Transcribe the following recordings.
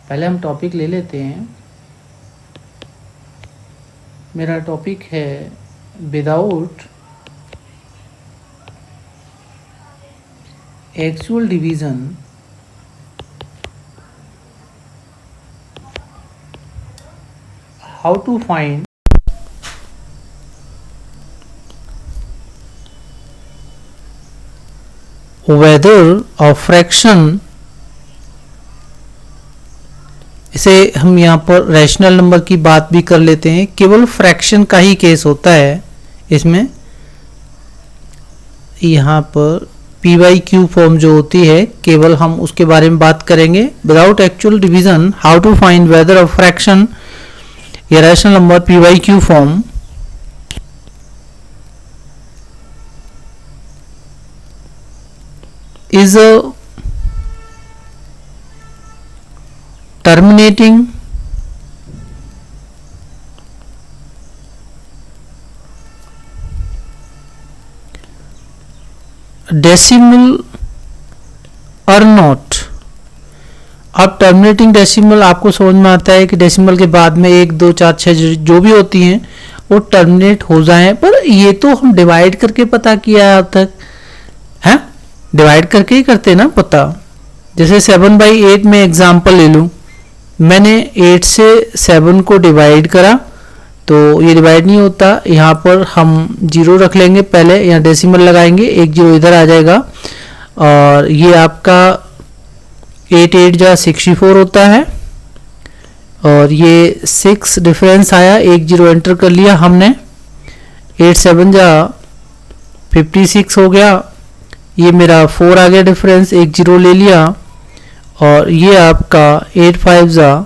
पहले हम टॉपिक ले लेते हैं। मेरा टॉपिक है without actual division how to find whether of fraction. इसे हम यहाँ पर रैशनल नंबर की बात भी कर लेते हैं। केवल फ्रैक्शन का ही केस होता है इसमें। यहाँ पर पी वाई क्यू फॉर्म जो होती है केवल हम उसके बारे में बात करेंगे। Without actual division how to find whether of fraction या rational number P by Q form is a terminating decimal or not। अब टर्मिनेटिंग डेसिमल आपको समझ में आता है कि डेसिमल के बाद में 1 2 4 6 जो भी होती हैं वो टर्मिनेट हो जाएं, पर ये तो हम डिवाइड करके पता किया अब तक है, डिवाइड करके ही करते ना पता। जैसे 7/8 में एग्जाम्पल ले लूँ, मैंने 8 से 7 को डिवाइड करा तो ये डिवाइड नहीं होता। यहाँ पर हम 0 रख लेंगे, पहले यहाँ डेसिमल लगाएंगे, 1 0 इधर आ जाएगा और ये आपका 8 8 जा 64 होता है और ये 6 डिफरेंस आया, 1 0 एंटर कर लिया हमने, 8 7 जा 56 हो गया, ये मेरा 4 आ गया डिफरेंस, 1 0 ले लिया और ये आपका 8 5 जा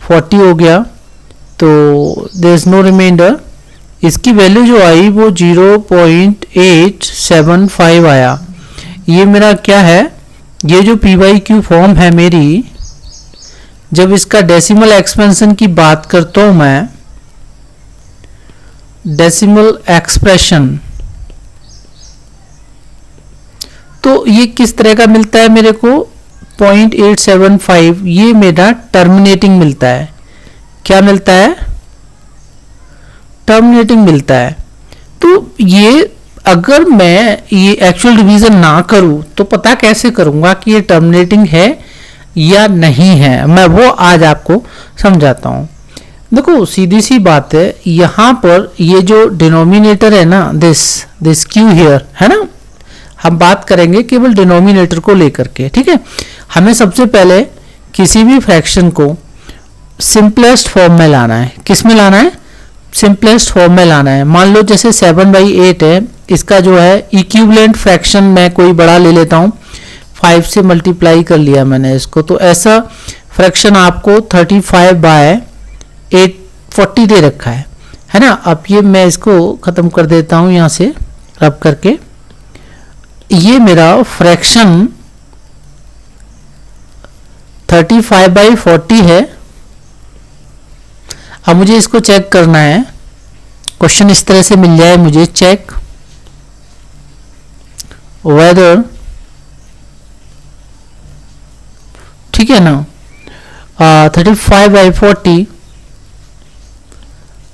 40 हो गया। तो देयर इज नो रिमाइंडर। इसकी वैल्यू जो आई वो 0.875 आया। ये मेरा क्या है, ये जो पी वाई क्यू फॉर्म है मेरी, जब इसका डेसिमल एक्सपेंशन की बात करता हूं मैं, डेसिमल एक्सप्रेशन, तो ये किस तरह का मिलता है मेरे को 0.875। ये मेरा टर्मिनेटिंग मिलता है। क्या मिलता है? टर्मिनेटिंग मिलता है। तो ये अगर मैं ये एक्चुअल डिवीजन ना करूं तो पता कैसे करूंगा कि ये टर्मिनेटिंग है या नहीं है, मैं वो आज आपको समझाता हूं। देखो सीधी सी बात है, यहां पर ये जो डिनोमिनेटर है ना, दिस क्यू हियर है ना, हम बात करेंगे केवल डिनोमिनेटर को लेकर के, ठीक है। हमें सबसे पहले किसी भी फ्रैक्शन को सिंपलेस्ट फॉर्म में लाना है। किस में लाना है? सिंपलेस्ट फॉर्म में लाना है। मान लो जैसे 7/8 है, इसका जो है इक्विवेलेंट फ्रैक्शन मैं कोई बड़ा ले लेता हूँ, 5 से मल्टीप्लाई कर लिया मैंने इसको, तो ऐसा फ्रैक्शन आपको 35/840 दे रखा है ना। अब ये मैं इसको ख़त्म कर देता हूँ यहाँ से रब करके। ये मेरा फ्रैक्शन 35/40 है। अब मुझे इसको चेक करना है, क्वेश्चन इस तरह से मिल जाए मुझे, चेक वेदर, ठीक है ना, 35/40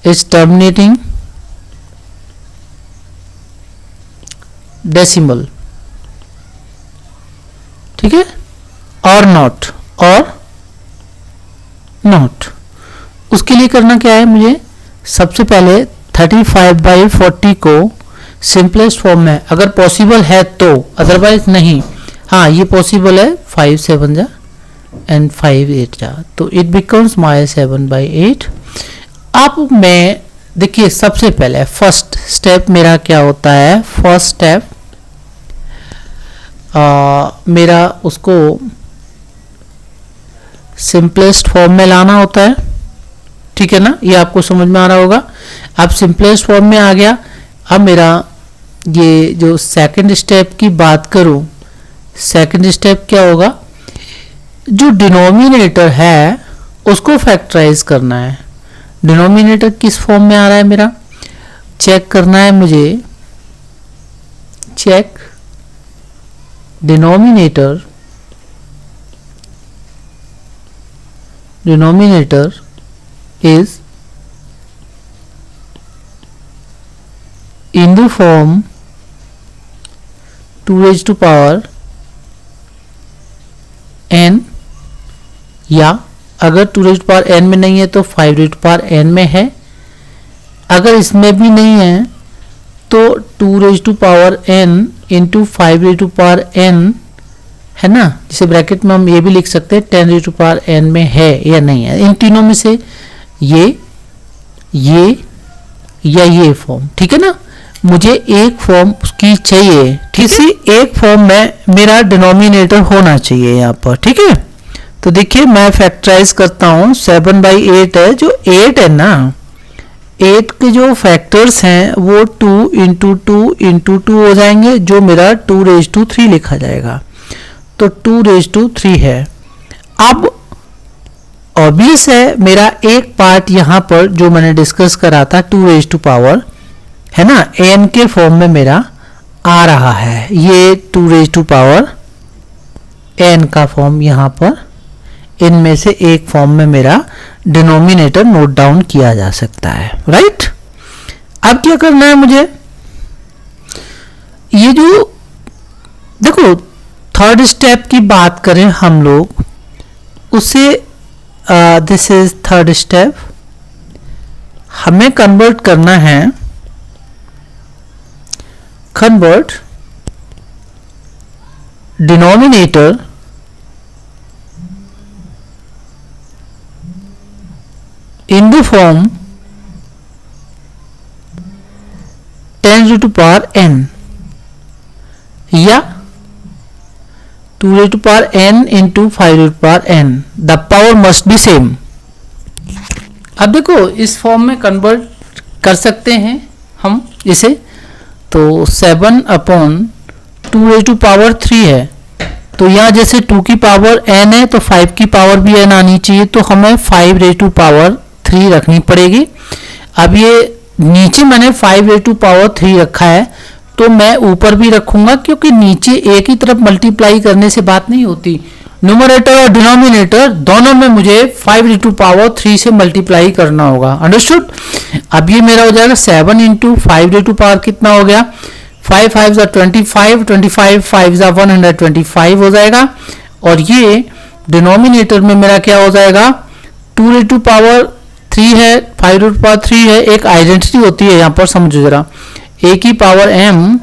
इज टर्मिनेटिंग डेसिमल, ठीक है, और नॉट, और नॉट। उसके लिए करना क्या है मुझे, सबसे पहले 35/40 को सिंपलेस्ट फॉर्म में अगर पॉसिबल है तो, अदरवाइज नहीं, हाँ ये पॉसिबल है, 5 7 जा एंड 5 8 जा, तो इट बिकम्स माई 7/8। अब मैं देखिए सबसे पहले फर्स्ट स्टेप मेरा क्या होता है, फर्स्ट स्टेप मेरा उसको सिंपलेस्ट फॉर्म में लाना होता है, ठीक है ना, ये आपको समझ में आ रहा होगा। अब सिंपलेस्ट फॉर्म में आ गया। अब मेरा ये जो सेकंड स्टेप की बात करूं, सेकंड स्टेप क्या होगा, जो डिनोमिनेटर है उसको फैक्टराइज करना है। डिनोमिनेटर किस फॉर्म में आ रहा है मेरा, चेक करना है मुझे, check denominator denominator is in the form 2 raised to power n, या अगर 2 raised to power n में नहीं है तो 5 raised to power n में है। अगर इसमें भी नहीं है तो 2 raised to power n into 5 raised to power n है ना, जिसे ब्रैकेट में हम ये भी लिख सकते हैं 10 raised to power n में है या नहीं है। इन तीनों में से ये या ये फॉर्म, ठीक है ना, मुझे एक फॉर्म उसकी चाहिए। किसी एक फॉर्म में मेरा डिनोमिनेटर होना चाहिए यहाँ पर, ठीक है। तो देखिए मैं फैक्टराइज करता हूँ, 7/8 है, जो 8 है ना, 8 के जो फैक्टर्स हैं वो 2 इंटू 2 इंटू 2 हो जाएंगे, जो मेरा 2 रेज टू 3 लिखा जाएगा। तो 2 रेज टू 3 है। अब ऑब्वियस है मेरा एक पार्ट यहाँ पर जो मैंने डिस्कस करा था 2 रेज टू पावर है ना, n के फॉर्म में मेरा आ रहा है, ये 2 रेज टू पावर n का फॉर्म यहाँ पर इनमें से एक फॉर्म में मेरा डिनोमिनेटर नोट डाउन किया जा सकता है, राइट। अब क्या करना है मुझे, ये जो देखो थर्ड स्टेप की बात करें हम लोग, उससे दिस इज थर्ड स्टेप, हमें कन्वर्ट करना है, convert denominator in the form 10 raised to power n या 2 raised to power n into 5 raised to power n, the power must be same। अब देखो इस फॉर्म में कन्वर्ट कर सकते हैं हम इसे, तो 7/2 रेज टू पावर 3 है, तो यहाँ जैसे 2 की पावर n है तो 5 की पावर भी n आनी चाहिए, तो हमें 5 रेज टू पावर 3 रखनी पड़ेगी। अब ये नीचे मैंने 5 रेज टू पावर 3 रखा है, तो मैं ऊपर भी रखूंगा, क्योंकि नीचे एक ही तरफ मल्टीप्लाई करने से बात नहीं होती, न्यूमरेटर और डिनोमिनेटर दोनों में मुझे 5 रेज टू पावर 3 से मल्टीप्लाई करना होगा, अंडरस्टूड। अब ये मेरा हो जाएगा 7 इंटू 5 रेज टू पावर कितना हो गया, 5 5 25, 25 5 125 हो जाएगा। और ये डिनोमिनेटर में मेरा क्या हो जाएगा, 2 रेज टू पावर 3 है, 5 रेज टू पावर 3 है, एक आइडेंटिटी होती है यहाँ पर, समझो जरा, a की पावर m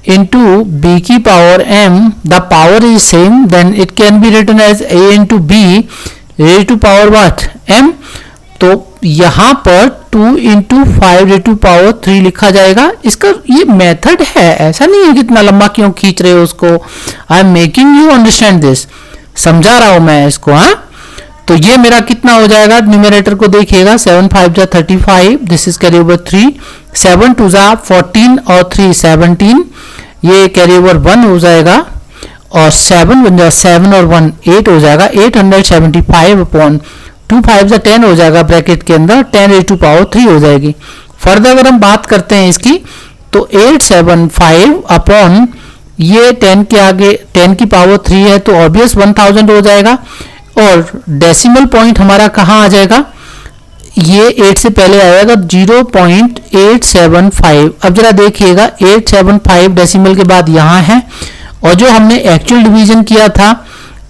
into b की power m, the power is same, then it can be written as a into b raised to power what, m। तो यहाँ पर 2 into 5 raised to power 3 लिखा जाएगा। इसका ये मेथड है, ऐसा नहीं है कि इतना लंबा क्यों खींच रहे हो उसको, I am making you understand this, समझा रहा हूं मैं इसको, हाँ। तो ये मेरा कितना हो जाएगा, न्यूमरेटर को देखिएगा, 7 5 जा 35, दिस इज कैरी ओवर 3, 7 2 जा 14 और 3 17, ये कैरी ओवर 1 हो जाएगा, और 7 1 जा 7 और 1 8 हो जाएगा, 875 अपॉन 2 5 जा 10 हो जाएगा, ब्रैकेट के अंदर 10 रेज टू पावर 3 हो जाएगी। फर्दर अगर हम बात करते हैं इसकी, तो 875 अपॉन ये 10 के आगे 10 की पावर 3 है, तो ऑब्वियस 1000 हो जाएगा। और डेसिमल पॉइंट हमारा कहाँ आ जाएगा, ये 8 से पहले आएगा 0.875। अब जरा देखिएगा 875 डेसिमल के बाद यहाँ है, और जो हमने एक्चुअल डिवीजन किया था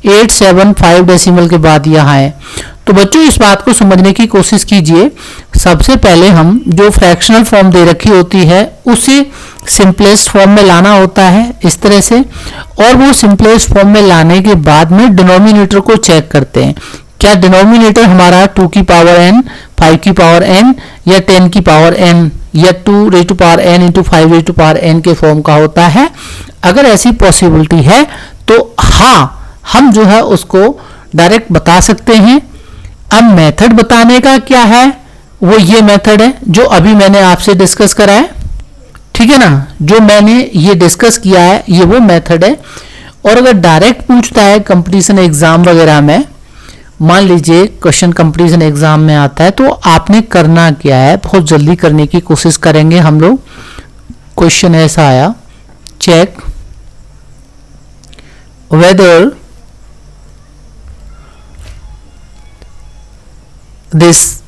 875 डेसिमल के बाद यहाँ है। तो बच्चों इस बात को समझने की कोशिश कीजिए, सबसे पहले हम जो फ्रैक्शनल फॉर्म दे रखी होती है उसे सिंपलेस्ट फॉर्म में लाना होता है इस तरह से, और वो सिंपलेस्ट फॉर्म में लाने के बाद में डिनोमिनेटर को चेक करते हैं, क्या डिनोमिनेटर हमारा 2 की पावर n, 5 की पावर n या 10 की पावर n या 2 raise to power n into 5 raise to power n के फॉर्म का होता है। अगर ऐसी पॉसिबिलिटी है तो हाँ, हम जो है उसको डायरेक्ट बता सकते हैं। अब मेथड बताने का क्या है, वो ये मेथड है जो अभी मैंने आपसे डिस्कस करा है, ठीक है ना, जो मैंने ये डिस्कस किया है ये वो मेथड है। और अगर डायरेक्ट पूछता है कंपटीशन एग्जाम वगैरह में, मान लीजिए क्वेश्चन कंपटीशन एग्जाम में आता है, तो आपने करना क्या है, बहुत जल्दी करने की कोशिश करेंगे हम लोग। क्वेश्चन ऐसा आया, check whether this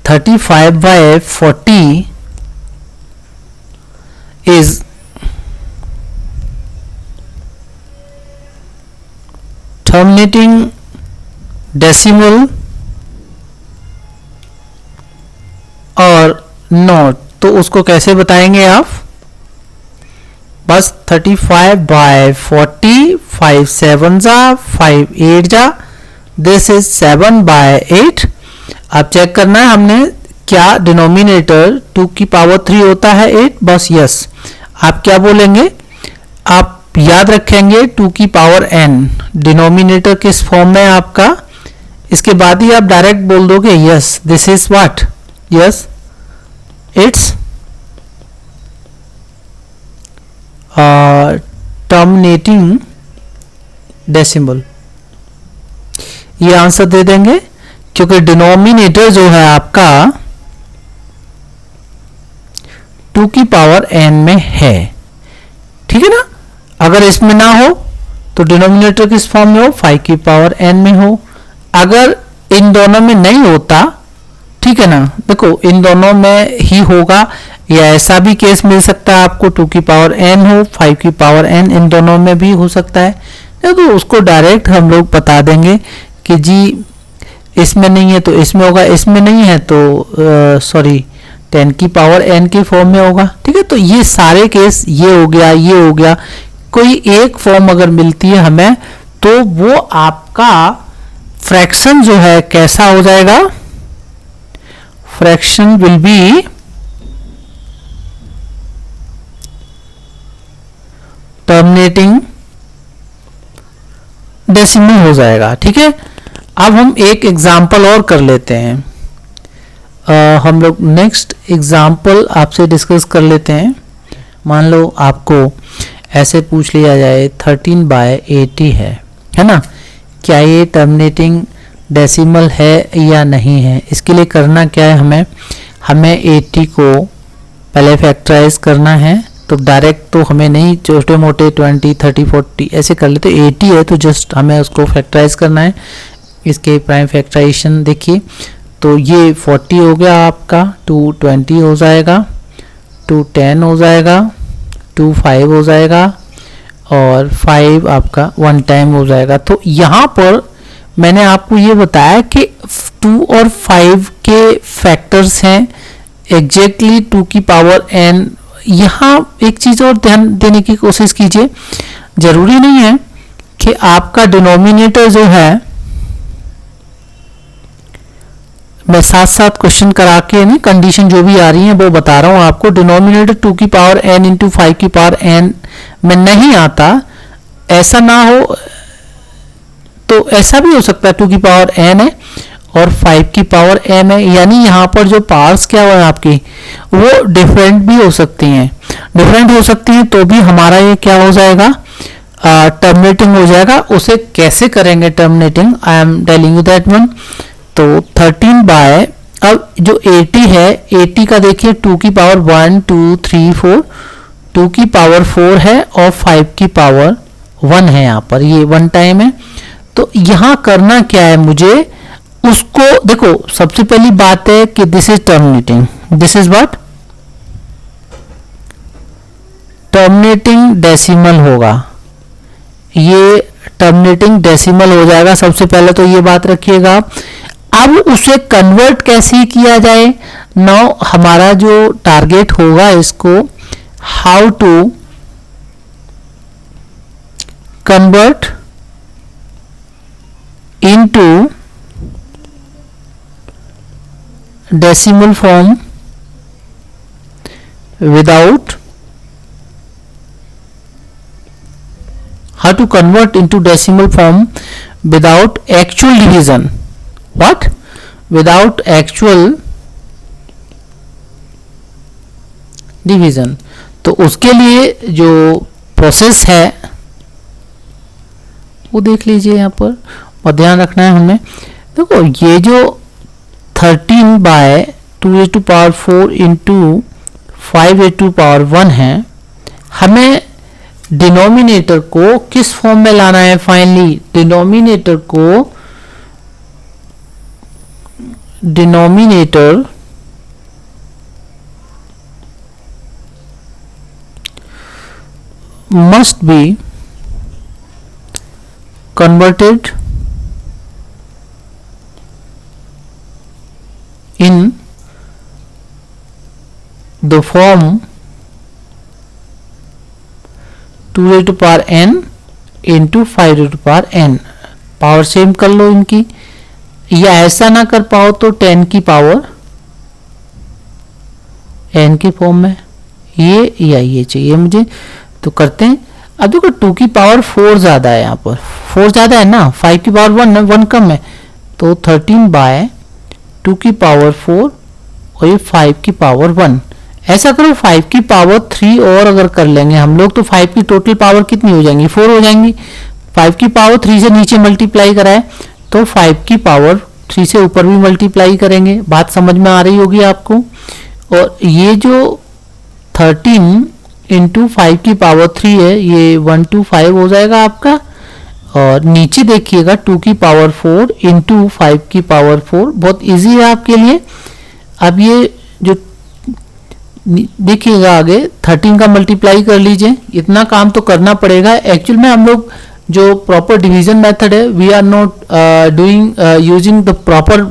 35/40 is terminating decimal और नॉट, तो उसको कैसे बताएंगे आप? बस 35/40, 5 7 जा 5 8 जा, दिस इज 7/8। अब चेक करना है हमने क्या डिनोमिनेटर 2 की पावर 3 होता है 8, बस यस। आप क्या बोलेंगे? आप याद रखेंगे 2 की पावर n डिनोमिनेटर किस फॉर्म में आपका, इसके बाद ही आप डायरेक्ट बोल दोगे yes this is what, yes it's terminating decimal, ये आंसर दे देंगे क्योंकि डिनोमिनेटर जो है आपका 2 की पावर n में है, ठीक है ना। अगर इसमें ना हो तो डिनोमिनेटर किस फॉर्म में हो, 5 की पावर n में हो। अगर इन दोनों में नहीं होता, ठीक है ना, देखो इन दोनों में ही होगा, या ऐसा भी केस मिल सकता है आपको 2 की पावर n हो 5 की पावर n, इन दोनों में भी हो सकता है। तो उसको डायरेक्ट हम लोग बता देंगे कि जी इसमें नहीं है तो इसमें होगा, इसमें नहीं है तो सॉरी 10 की पावर n के फॉर्म में होगा, ठीक है। तो ये सारे केस, ये हो गया, ये हो गया, कोई एक फॉर्म अगर मिलती है हमें तो वो आपका फ्रैक्शन जो है कैसा हो जाएगा, fraction will be terminating decimal हो जाएगा, ठीक है। अब हम एक एग्जाम्पल और कर लेते हैं, हम लोग नेक्स्ट एग्जाम्पल आपसे डिस्कस कर लेते हैं। मान लो आपको ऐसे पूछ लिया जाए 13/80 है ना, क्या ये टर्मिनेटिंग डेसिमल है या नहीं है। इसके लिए करना क्या है, हमें 80 को पहले फैक्टराइज करना है, तो डायरेक्ट तो हमें नहीं, छोटे मोटे 20 30 40 ऐसे कर लेते। 80 है तो जस्ट हमें उसको फैक्टराइज करना है। इसके प्राइम फैक्टराइजेशन देखिए, तो ये 40 हो गया आपका, 2 20 हो जाएगा, 2 10 हो जाएगा, 2 5 हो जाएगा और 5 आपका 1 टाइम हो जाएगा। तो यहाँ पर मैंने आपको ये बताया कि 2 और 5 के फैक्टर्स हैं एग्जैक्टली 2 की पावर n। यहाँ एक चीज़ और ध्यान देने की कोशिश कीजिए, जरूरी नहीं है कि आपका डिनोमिनेटर जो है, मैं साथ साथ क्वेश्चन करा के नहीं, कंडीशन जो भी आ रही है वो बता रहा हूँ आपको। डिनोमिनेटर 2 की पावर n इंटू 5 की पावर n में नहीं आता, ऐसा ना हो तो ऐसा भी हो सकता है 2 की पावर n है और 5 की पावर m है, यानी यहाँ पर जो पावर्स क्या हुआ है आपकी, वो डिफरेंट भी हो सकती हैं। डिफरेंट हो सकती हैं तो भी हमारा ये क्या हो जाएगा, टर्मिनेटिंग हो जाएगा। उसे कैसे करेंगे terminating, I am telling you that one. तो 13 अब जो 80 है, 80 का देखिए 2 की पावर 1 2 3 4, 2 की पावर 4 है और 5 की पावर 1 है, यहाँ पर ये 1 टाइम है। तो यहाँ करना क्या है मुझे, उसको देखो, सबसे पहली बात है कि this is terminating, this is what, terminating decimal होगा, ये टर्मिनेटिंग डेसिमल हो जाएगा। सबसे पहले तो ये बात रखिएगा। अब उसे कन्वर्ट कैसे किया जाए, नाउ हमारा जो टारगेट होगा इसको, how to convert into decimal form without, how to convert into decimal form without actual division, what, without actual division। तो उसके लिए जो प्रोसेस है वो देख लीजिए यहाँ पर, और ध्यान रखना है हमें। देखो ये जो 13/2 इंटू 5 है, हमें डिनोमिनेटर को किस फॉर्म में लाना है, फाइनली डिनोमिनेटर को denominator must be converted in the form 2 raised to power n into 5 raised to power n। Power same कर लो इनकी, या ऐसा ना कर पाओ तो 10 की पावर n के फॉर्म में, ये या ये चाहिए मुझे, तो करते हैं। अब देखो 2 की पावर 4 ज़्यादा है, यहाँ पर 4 ज़्यादा है ना, 5 की पावर 1 कम है, तो 13 बाय 2 की पावर 4 और ये 5 की पावर 1। ऐसा करो 5 की पावर 3 और अगर कर लेंगे हम लोग तो 5 की टोटल पावर कितनी हो जाएंगी, 4 हो जाएंगी। 5 की पावर 3 से नीचे मल्टीप्लाई कराए तो 5 की पावर 3 से ऊपर भी मल्टीप्लाई करेंगे। बात समझ में आ रही होगी आपको। और ये जो 13 इंटू 5 की पावर 3 है, ये 125 हो जाएगा आपका। और नीचे देखिएगा 2 की पावर 4 इंटू 5 की पावर 4, बहुत इजी है आपके लिए। अब ये जो देखिएगा आगे 13 का मल्टीप्लाई कर लीजिए, इतना काम तो करना पड़ेगा। एक्चुअल में हम लोग जो प्रॉपर डिवीजन मेथड है, we are not doing using the proper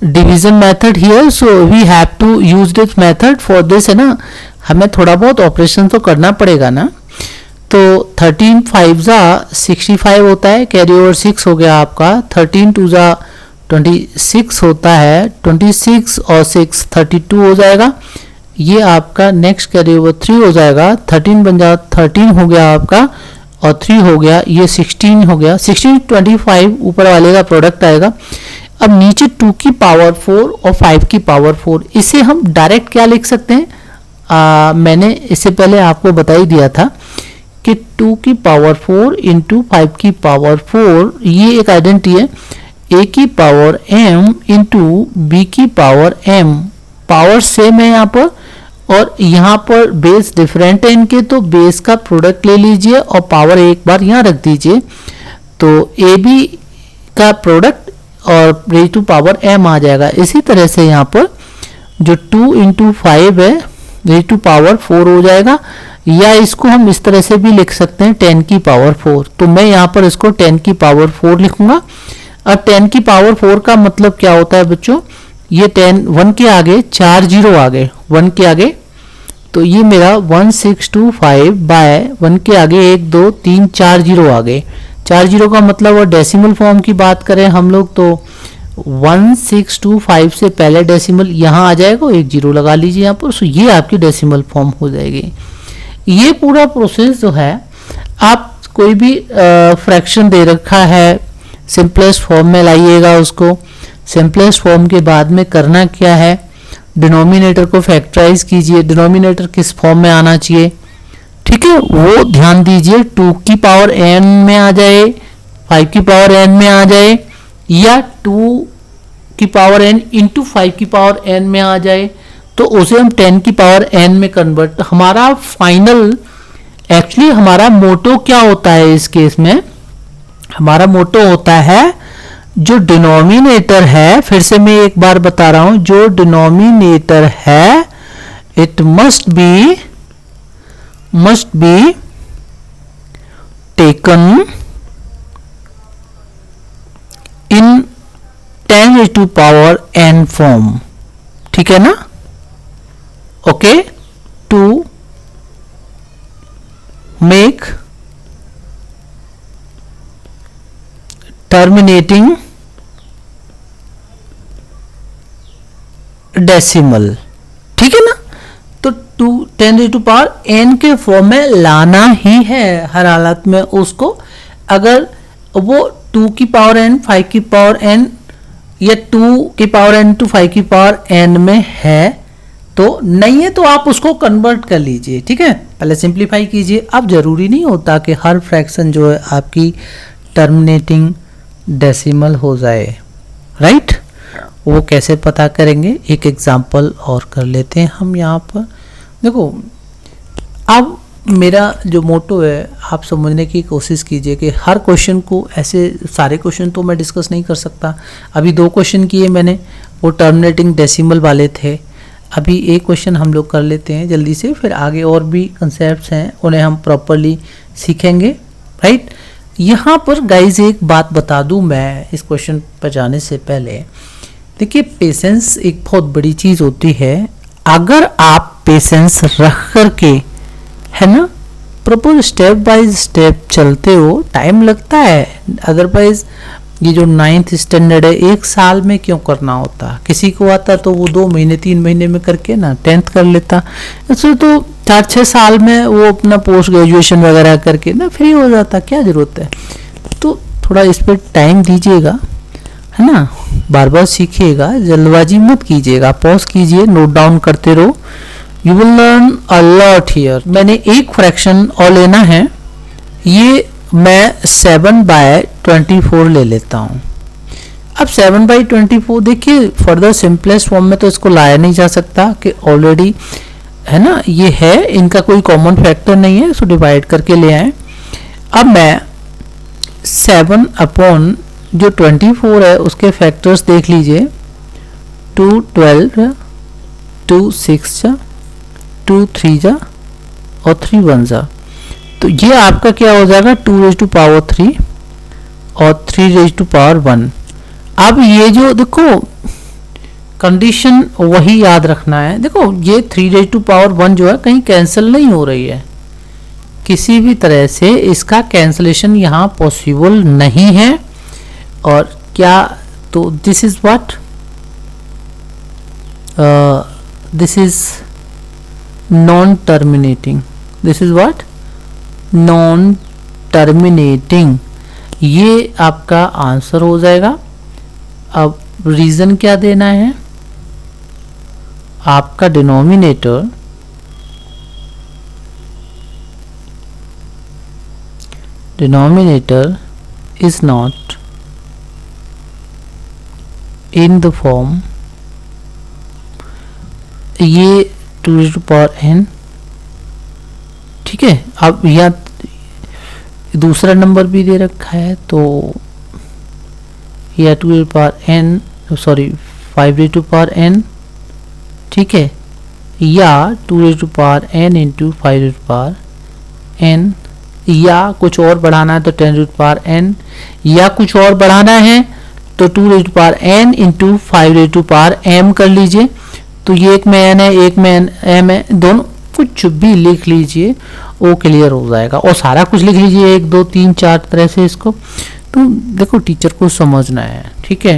division method here, so we have to use this method for this, है ना। हमें थोड़ा बहुत ऑपरेशन तो करना पड़ेगा ना। तो 13 5 जा 65 होता है, कैरी ओवर 6 हो गया आपका। 13 2 जा 26 होता है, 26 और 6 32 हो जाएगा। ये आपका नेक्स्ट कैरी ओवर 3 हो जाएगा, 13 बन जा 13 हो गया आपका और 3 हो गया, ये 16 हो गया। 16 25 ऊपर वाले का प्रोडक्ट आएगा। अब नीचे 2 की पावर 4 और 5 की पावर 4, इसे हम डायरेक्ट क्या लिख सकते हैं, मैंने इससे पहले आपको बता ही दिया था कि 2 की पावर 4 इंटू 5 की पावर 4, ये एक आइडेंटिटी है। a की पावर m इंटू बी की पावर m, पावर सेम है यहाँ पर और यहाँ पर बेस डिफरेंट है इनके, तो बेस का प्रोडक्ट ले लीजिए और पावर एक बार यहाँ रख दीजिए, तो ए बी का प्रोडक्ट और रेज टू पावर m आ जाएगा। इसी तरह से यहाँ पर जो 2 इंटू 5 है, रेज टू पावर 4 हो जाएगा। या इसको हम इस तरह से भी लिख सकते हैं 10 की पावर 4, तो मैं यहाँ पर इसको 10 की पावर 4 लिखूंगा। अब 10 की पावर 4 का मतलब क्या होता है बच्चों, ये 10 1 के आगे 4 जीरो आ गए, 1 के आगे, तो ये मेरा 1625 बाय 1 के आगे 1 2 3 4 जीरो आ गए। 4 जीरो का मतलब, और डेसिमल फॉर्म की बात करें हम लोग तो 1625 से पहले डेसिमल यहाँ आ जाएगा, एक जीरो लगा लीजिए यहाँ पर, सो ये आपकी डेसिमल फॉर्म हो जाएगी। ये पूरा प्रोसेस जो है, आप कोई भी फ्रैक्शन दे रखा है, सिंपलेस्ट फॉर्म में लाइएगा उसको। सिंपलेस्ट फॉर्म के बाद में करना क्या है, डिनोमिनेटर को फैक्टराइज कीजिए। डिनोमिनेटर किस फॉर्म में आना चाहिए, ठीक है, वो ध्यान दीजिए। 2 की पावर n में आ जाए, 5 की पावर n में आ जाए, या 2 की पावर n इंटू 5 की पावर n में आ जाए, तो उसे हम 10 की पावर n में कन्वर्ट। हमारा फाइनल, एक्चुअली हमारा मोटो क्या होता है इस केस में, हमारा मोटो होता है जो डिनोमिनेटर है, फिर से मैं एक बार बता रहा हूं, जो डिनोमिनेटर है it must be taken in 10 raised to power n form, ठीक है ना। Okay, to make terminating decimal, ठीक है ना। तो 10 raised to power n के फॉर्म में लाना ही है हर हालत में उसको। अगर वो 2 की पावर n 5 की पावर n या 2 की पावर n टू 5 की पावर n में है, तो नहीं है तो आप उसको कन्वर्ट कर लीजिए, ठीक है। पहले सिंप्लीफाई कीजिए। अब जरूरी नहीं होता कि हर फ्रैक्शन जो है आपकी टर्मिनेटिंग डेसिमल हो जाए, राइट। वो कैसे पता करेंगे, एक एग्जांपल और कर लेते हैं हम यहाँ पर। देखो, अब मेरा जो मोटो है, आप समझने की कोशिश कीजिए कि हर क्वेश्चन को, ऐसे सारे क्वेश्चन तो मैं डिस्कस नहीं कर सकता। अभी 2 क्वेश्चन किए मैंने, वो टर्मिनेटिंग डेसिमल वाले थे। अभी एक क्वेश्चन हम लोग कर लेते हैं जल्दी से, फिर आगे और भी कंसेप्ट्स हैं उन्हें हम प्रॉपरली सीखेंगे, राइट। यहाँ पर गाइज एक बात बता दूँ मैं इस क्वेश्चन पर जाने से पहले, देखिए पेशेंस एक बहुत बड़ी चीज़ होती है। अगर आप पेशेंस रख करके, है ना, प्रॉपर स्टेप बाय स्टेप चलते हो, टाइम लगता है। अदरवाइज ये जो 9th स्टैंडर्ड है 1 साल में क्यों करना होता, किसी को आता तो वो 2 महीने 3 महीने में करके ना 10th कर लेता। इससे तो 4-6 साल में वो अपना पोस्ट ग्रेजुएशन वगैरह करके ना फ्री हो जाता, क्या ज़रूरत है। तो थोड़ा इस पर टाइम दीजिएगा, है ना, बार बार सीखिएगा, जल्दबाजी मत कीजिएगा, पॉज कीजिए, नोट डाउन करते रहो, you will learn a lot here. मैंने एक फ्रैक्शन और लेना है, ये मैं 7/24 ले लेता हूँ। अब 7/24 देखिए फर्दर सिंपलेस्ट फॉर्म में तो इसको लाया नहीं जा सकता कि ऑलरेडी, है ना, ये है, इनका कोई कॉमन फैक्टर नहीं है, इसको डिवाइड करके ले आए। अब मैं 7 जो 24 है उसके फैक्टर्स देख लीजिए, 2 12 2 6 2 3 जा और 3 1 जा, तो ये आपका क्या हो जाएगा 2⁻³ और 3⁻1। अब ये जो देखो कंडीशन वही याद रखना है, देखो ये 3⁻1 जो है कहीं कैंसिल नहीं हो रही है, किसी भी तरह से इसका कैंसलेशन यहाँ पॉसिबल नहीं है। और क्या, तो this is what, this is non terminating, this is what, non terminating, ये आपका आंसर हो जाएगा। अब रीजन क्या देना है, आपका denominator is not in the form, ये 2n, ठीक है। अब यहाँ दूसरा नंबर भी दे रखा है, तो यह 2n, सॉरी 5n, ठीक है, या 2n इंटू 5n, या कुछ और बढ़ाना है तो 10n, या कुछ और बढ़ाना है तो 2n इंटू 5m कर लीजिए। तो ये एक में n है, एक में m है, दोनों कुछ भी लिख लीजिए, वो क्लियर हो जाएगा। और सारा कुछ लिख लीजिए 1 2 3 4 तरह से इसको, तो देखो टीचर को समझना है, ठीक है।